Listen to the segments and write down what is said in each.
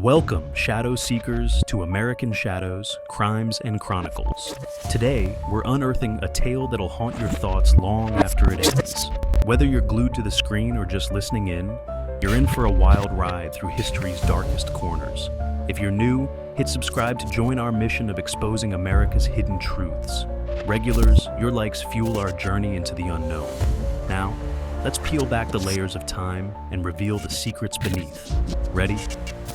Welcome, Shadow Seekers, to American Shadows, Crimes and Chronicles. Today, we're unearthing a tale that'll haunt your thoughts long after it ends. Whether you're glued to the screen or just listening in, you're in for a wild ride through history's darkest corners. If you're new, hit subscribe to join our mission of exposing America's hidden truths. Regulars, your likes fuel our journey into the unknown. Now, let's peel back the layers of time and reveal the secrets beneath. Ready?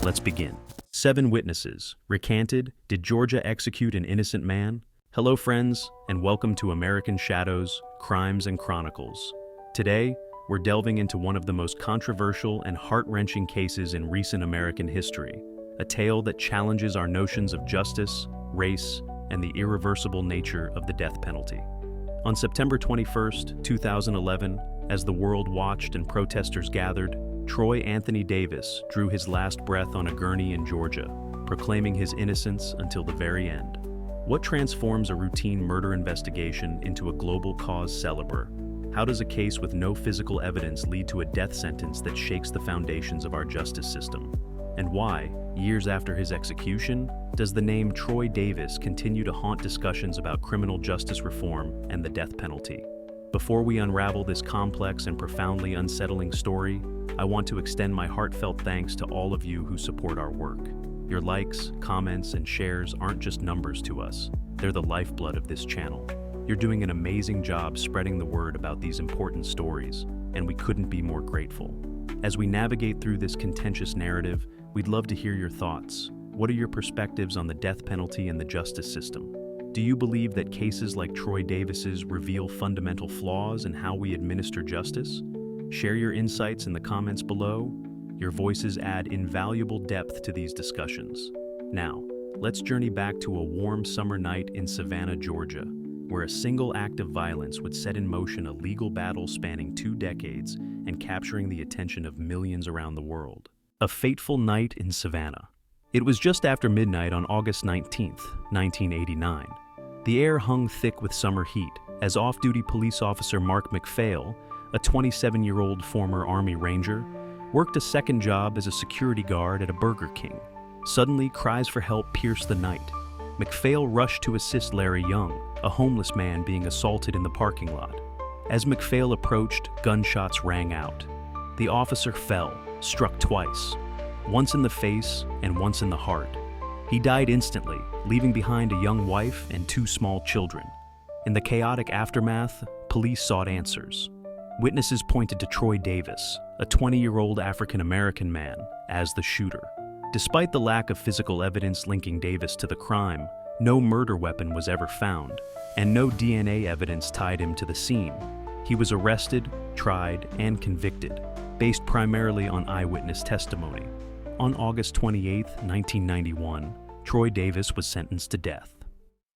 Let's begin. 7 witnesses. Recanted. Did Georgia execute an innocent man? Hello, friends, and welcome to American Shadows, Crimes and Chronicles. Today, we're delving into one of the most controversial and heart-wrenching cases in recent American history, a tale that challenges our notions of justice, race, and the irreversible nature of the death penalty. On September 21, 2011, as the world watched and protesters gathered, Troy Anthony Davis drew his last breath on a gurney in Georgia, proclaiming his innocence until the very end. What transforms a routine murder investigation into a global cause célèbre? How does a case with no physical evidence lead to a death sentence that shakes the foundations of our justice system? And why, years after his execution, does the name Troy Davis continue to haunt discussions about criminal justice reform and the death penalty? Before we unravel this complex and profoundly unsettling story, I want to extend my heartfelt thanks to all of you who support our work. Your likes, comments, and shares aren't just numbers to us. They're the lifeblood of this channel. You're doing an amazing job spreading the word about these important stories, and we couldn't be more grateful. As we navigate through this contentious narrative, we'd love to hear your thoughts. What are your perspectives on the death penalty and the justice system? Do you believe that cases like Troy Davis's reveal fundamental flaws in how we administer justice? Share your insights in the comments below. Your voices add invaluable depth to these discussions. Now, let's journey back to a warm summer night in Savannah, Georgia, where a single act of violence would set in motion a legal battle spanning 2 decades and capturing the attention of millions around the world. A fateful night in Savannah. It was just after midnight on August 19, 1989. The air hung thick with summer heat as off-duty police officer Mark MacPhail, a 27-year-old former Army Ranger, worked a second job as a security guard at a Burger King. Suddenly, cries for help pierced the night. MacPhail rushed to assist Larry Young, a homeless man being assaulted in the parking lot. As MacPhail approached, gunshots rang out. The officer fell, struck twice, once in the face and once in the heart. He died instantly, leaving behind a young wife and 2 small children. In the chaotic aftermath, police sought answers. Witnesses pointed to Troy Davis, a 20-year-old African-American man, as the shooter. Despite the lack of physical evidence linking Davis to the crime, no murder weapon was ever found, and no DNA evidence tied him to the scene. He was arrested, tried, and convicted, based primarily on eyewitness testimony. On August 28, 1991, Troy Davis was sentenced to death.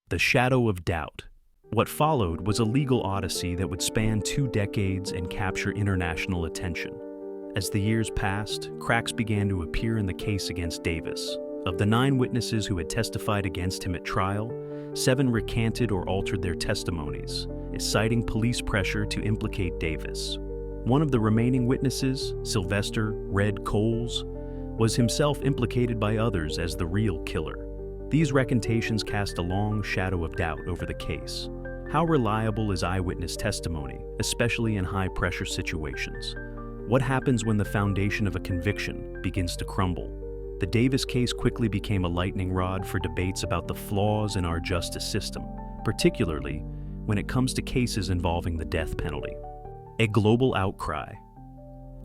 The shadow of doubt. What followed was a legal odyssey that would span 2 decades and capture international attention. As the years passed, cracks began to appear in the case against Davis. Of the 9 witnesses who had testified against him at trial, 7 recanted or altered their testimonies, citing police pressure to implicate Davis. One of the remaining witnesses, Sylvester "Red" Coles, was himself implicated by others as the real killer. These recantations cast a long shadow of doubt over the case. How reliable is eyewitness testimony, especially in high-pressure situations? What happens when the foundation of a conviction begins to crumble? The Davis case quickly became a lightning rod for debates about the flaws in our justice system, particularly when it comes to cases involving the death penalty. A global outcry.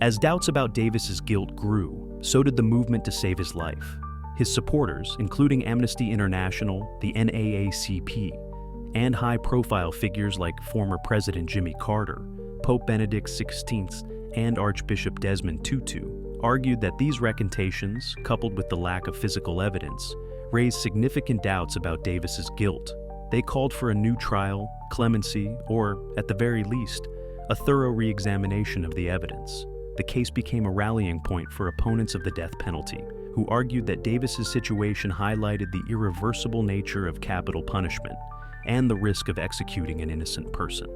As doubts about Davis's guilt grew, so did the movement to save his life. His supporters, including Amnesty International, the NAACP, and high-profile figures like former President Jimmy Carter, Pope Benedict XVI, and Archbishop Desmond Tutu, argued that these recantations, coupled with the lack of physical evidence, raised significant doubts about Davis's guilt. They called for a new trial, clemency, or, at the very least, a thorough re-examination of the evidence. The case became a rallying point for opponents of the death penalty, who argued that Davis's situation highlighted the irreversible nature of capital punishment and the risk of executing an innocent person.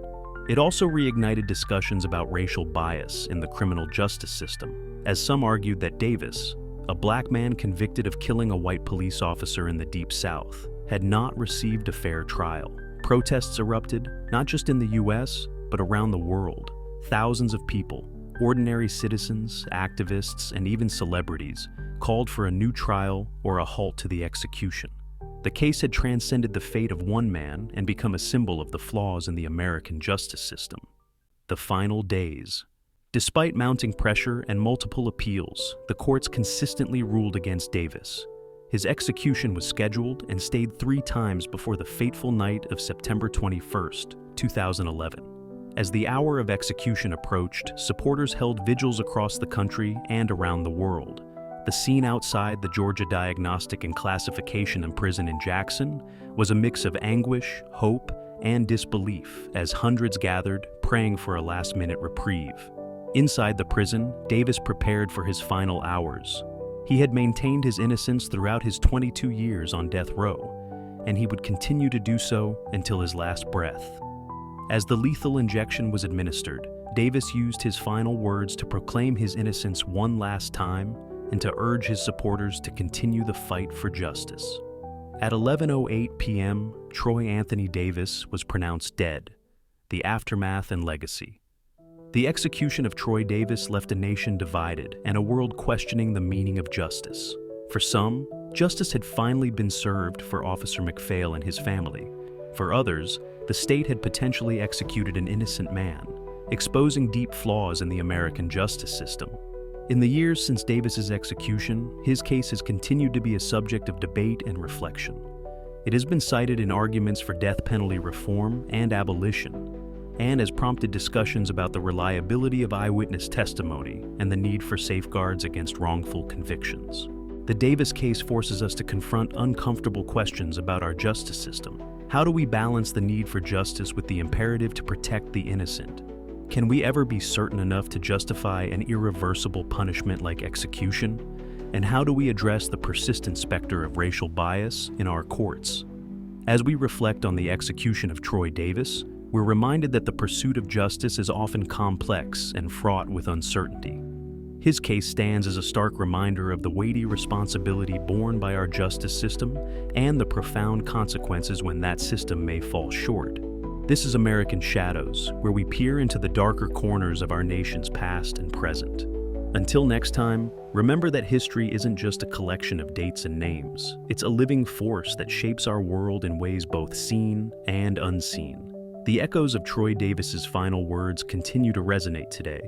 It also reignited discussions about racial bias in the criminal justice system, as some argued that Davis, a black man convicted of killing a white police officer in the Deep South, had not received a fair trial. Protests erupted, not just in the US, but around the world. Thousands of people, ordinary citizens, activists, and even celebrities, called for a new trial or a halt to the execution. The case had transcended the fate of one man and become a symbol of the flaws in the American justice system. The final days. Despite mounting pressure and multiple appeals, the courts consistently ruled against Davis. His execution was scheduled and stayed 3 times before the fateful night of September 21, 2011. As the hour of execution approached, supporters held vigils across the country and around the world. The scene outside the Georgia Diagnostic and Classification Prison in Jackson was a mix of anguish, hope, and disbelief as hundreds gathered, praying for a last-minute reprieve. Inside the prison, Davis prepared for his final hours. He had maintained his innocence throughout his 22 years on death row, and he would continue to do so until his last breath. As the lethal injection was administered, Davis used his final words to proclaim his innocence one last time and to urge his supporters to continue the fight for justice. At 11:08 p.m., Troy Anthony Davis was pronounced dead. The aftermath and legacy. The execution of Troy Davis left a nation divided and a world questioning the meaning of justice. For some, justice had finally been served for Officer MacPhail and his family. For others, the state had potentially executed an innocent man, exposing deep flaws in the American justice system. In the years since Davis's execution, his case has continued to be a subject of debate and reflection. It has been cited in arguments for death penalty reform and abolition, and has prompted discussions about the reliability of eyewitness testimony and the need for safeguards against wrongful convictions. The Davis case forces us to confront uncomfortable questions about our justice system. How do we balance the need for justice with the imperative to protect the innocent? Can we ever be certain enough to justify an irreversible punishment like execution? And how do we address the persistent specter of racial bias in our courts? As we reflect on the execution of Troy Davis, we're reminded that the pursuit of justice is often complex and fraught with uncertainty. His case stands as a stark reminder of the weighty responsibility borne by our justice system and the profound consequences when that system may fall short. This is American Shadows, where we peer into the darker corners of our nation's past and present. Until next time, remember that history isn't just a collection of dates and names. It's a living force that shapes our world in ways both seen and unseen. The echoes of Troy Davis's final words continue to resonate today,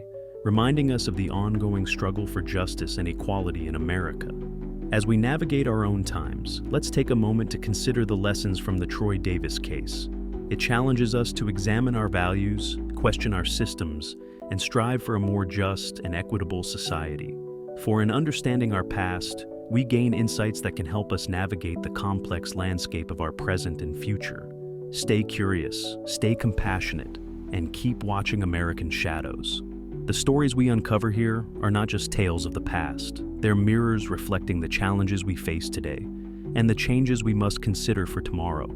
reminding us of the ongoing struggle for justice and equality in America. As we navigate our own times, let's take a moment to consider the lessons from the Troy Davis case. It challenges us to examine our values, question our systems, and strive for a more just and equitable society. For in understanding our past, we gain insights that can help us navigate the complex landscape of our present and future. Stay curious, stay compassionate, and keep watching American Shadows. The stories we uncover here are not just tales of the past. They're mirrors reflecting the challenges we face today and the changes we must consider for tomorrow.